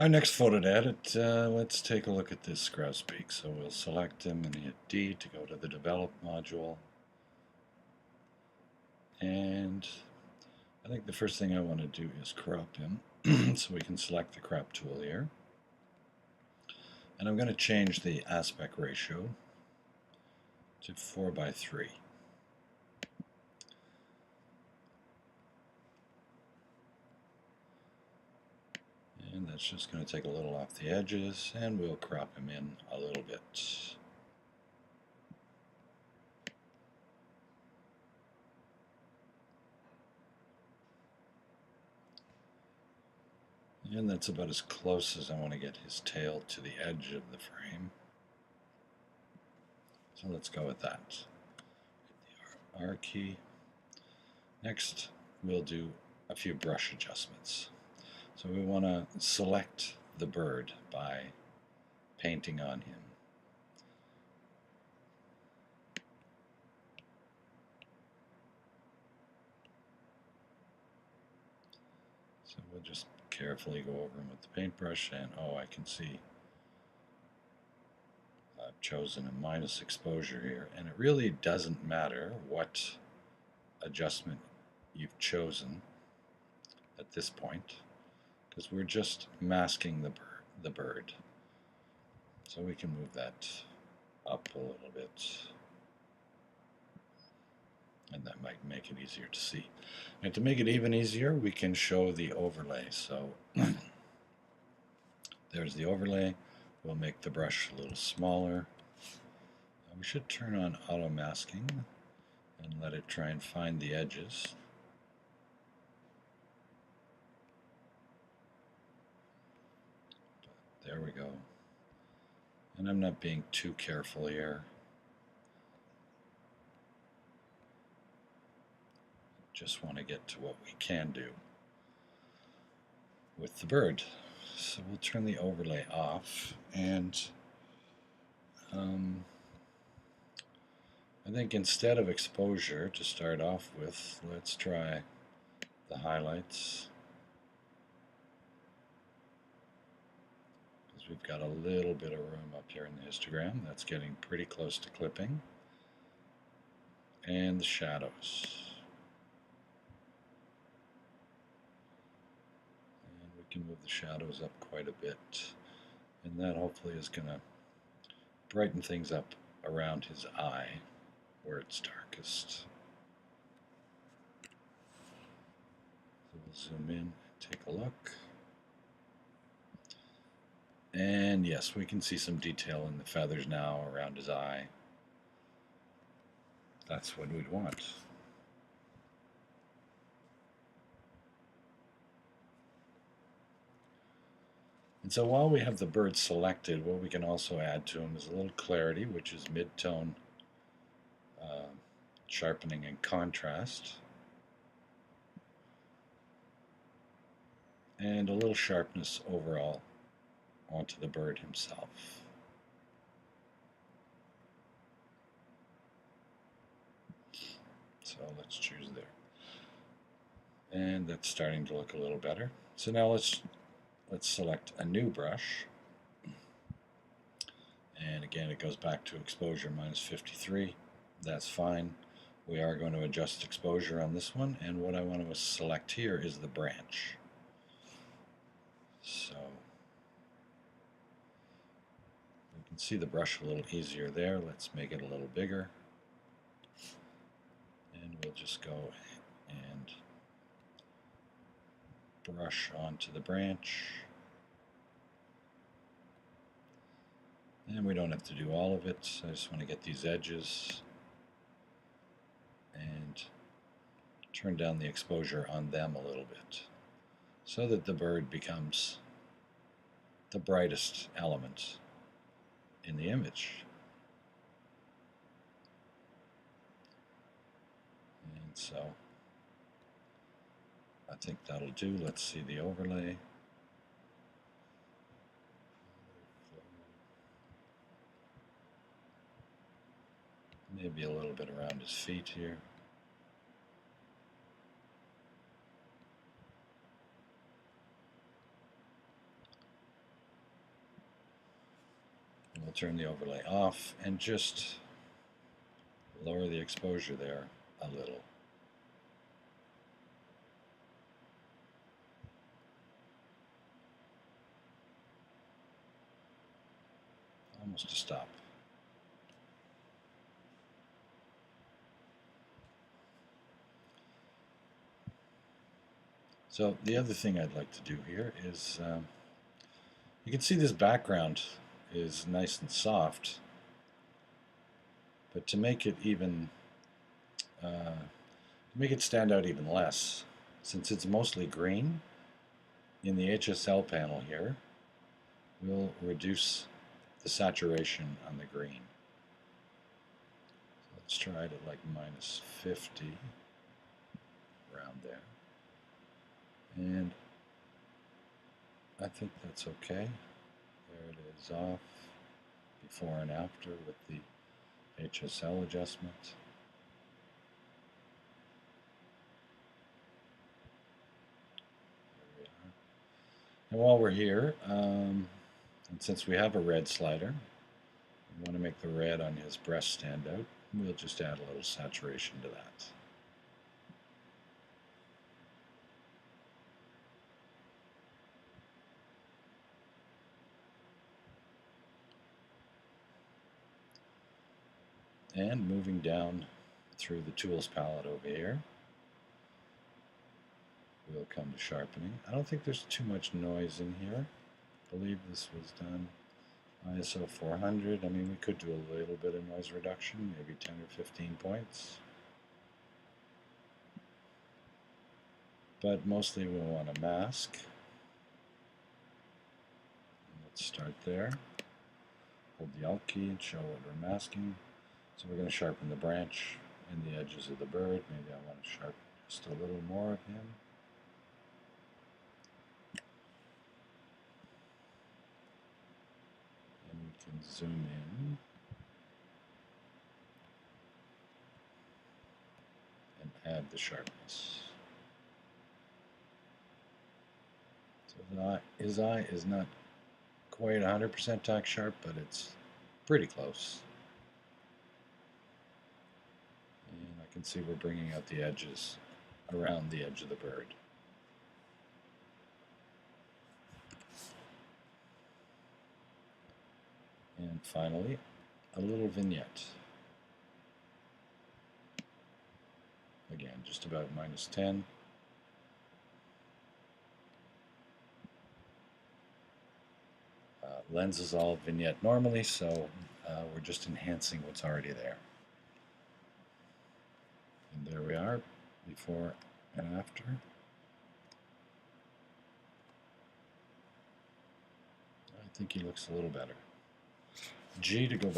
Our next photo to edit, let's take a look at this grosbeak. So we'll select him and hit D to go to the develop module. And I think the first thing I want to do is crop him. So we can select the crop tool here. And I'm going to change the aspect ratio to 4:3. And that's just going to take a little off the edges, and we'll crop him in a little bit. And that's about as close as I want to get his tail to the edge of the frame. So let's go with that. Hit the R key. Next, we'll do a few brush adjustments. So we want to select the bird by painting on him. So we'll just carefully go over him with the paintbrush, and oh, I can see I've chosen a minus exposure here, and it really doesn't matter what adjustment you've chosen at this point, because we're just masking the bird. So we can move that up a little bit, and that might make it easier to see. And to make it even easier, we can show the overlay. So there's the overlay. We'll make the brush a little smaller. We should turn on auto masking and let it try and find the edges. But there we go. And I'm not being too careful here. Just want to get to what we can do with the bird. So we'll turn the overlay off, and I think instead of exposure to start off with, let's try the highlights, because we've got a little bit of room up here in the histogram. That's getting pretty close to clipping. And the shadows. And we can move the shadows up quite a bit. And that hopefully is going to brighten things up around his eye where it's darkest. So we'll zoom in, take a look. And yes, we can see some detail in the feathers now around his eye. That's what we'd want. And so while we have the bird selected, what we can also add to him is a little clarity, which is mid-tone sharpening and contrast, and a little sharpness overall onto the bird himself. So let's choose there. And that's starting to look a little better. So now let's select a new brush. And again, it goes back to exposure minus 53. That's fine. We are going to adjust exposure on this one, and what I want to select here is the branch. So we can see the brush a little easier there. Let's make it a little bigger. And we'll just go and brush onto the branch. And we don't have to do all of it. I just want to get these edges and turn down the exposure on them a little bit so that the bird becomes the brightest element in the image. And so I think that'll do. Let's see the overlay. Maybe a little bit around his feet here. I'll turn the overlay off and just lower the exposure there a little. Almost a stop. So the other thing I'd like to do here is, you can see this background is nice and soft, but to make it even, make it stand out even less, since it's mostly green, in the HSL panel here, we'll reduce the saturation on the green. So let's try it at like -50, around there. And I think that's okay. There it is off, before and after with the HSL adjustment. There we are. And while we're here, and since we have a red slider, we want to make the red on his breast stand out. We'll just add a little saturation to that. And moving down through the tools palette over here, we'll come to sharpening. I don't think there's too much noise in here. I believe this was done ISO 400. I mean, we could do a little bit of noise reduction, maybe 10 or 15 points. But mostly we want a mask. Let's start there. Hold the Alt key and show what we're masking. So we're going to sharpen the branch and the edges of the bird. Maybe I want to sharpen just a little more of him. And we can zoom in and add the sharpness. So his eye is not quite 100% tack sharp, but it's pretty close. And I can see we're bringing out the edges around the edge of the bird. And finally, a little vignette. Again, just about -10. Lens is all vignette normally, so we're just enhancing what's already there. And there we are, before and after. I think he looks a little better. G to go back